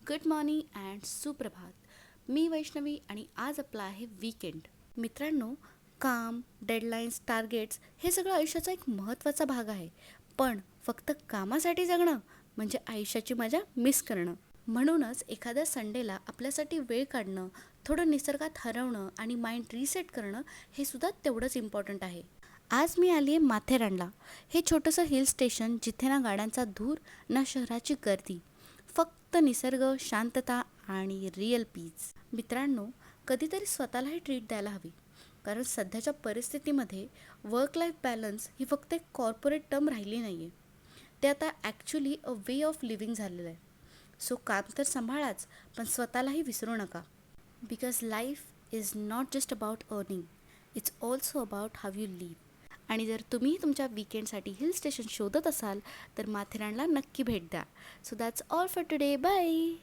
Good morning and सुप्रभात. मी वैष्णवी आणि आज आपला आहे वीकेंड. मित्रांनो, काम, डेडलाईन्स, टार्गेट्स हे सगळं आयुष्याचा एक महत्त्वाचा भाग आहे. पण फक्त कामासाठी जगणं म्हणजे आयुष्याची मजा मिस करणं. म्हणूनच एखाद्या संडेला आपल्यासाठी वेळ काढणं, थोडं निसर्गात हरवणं आणि माइंड रिसेट करणं हे सुद्धा तेवढंच इम्पॉर्टंट आहे. आज मी आली आहे माथेरानला. हे छोटंसं हिल स्टेशन जिथे ना गाड्यांचा धूर ना शहराची गर्दी, फक्त निसर्ग, शांतता आणि रिअल पीस. मित्रांनो, कधीतरी स्वतःलाही ट्रीट द्यायला हवी, कारण सध्याच्या परिस्थितीमध्ये वर्क लाईफ बॅलन्स ही फक्त एक कॉर्पोरेट टर्म राहिली नाही आहे. ते आता actually a way of living झालेलं आहे. सो काम तर सांभाळाच, पण स्वतःलाही विसरू नका. Because life is not just about earning, it's also about how you live. आणि जर तुम्ही तुमच्या वीकेंडसाठी हिल स्टेशन शोधत असाल तर माथेरानला नक्की भेट द्या. So that's all for today. Bye.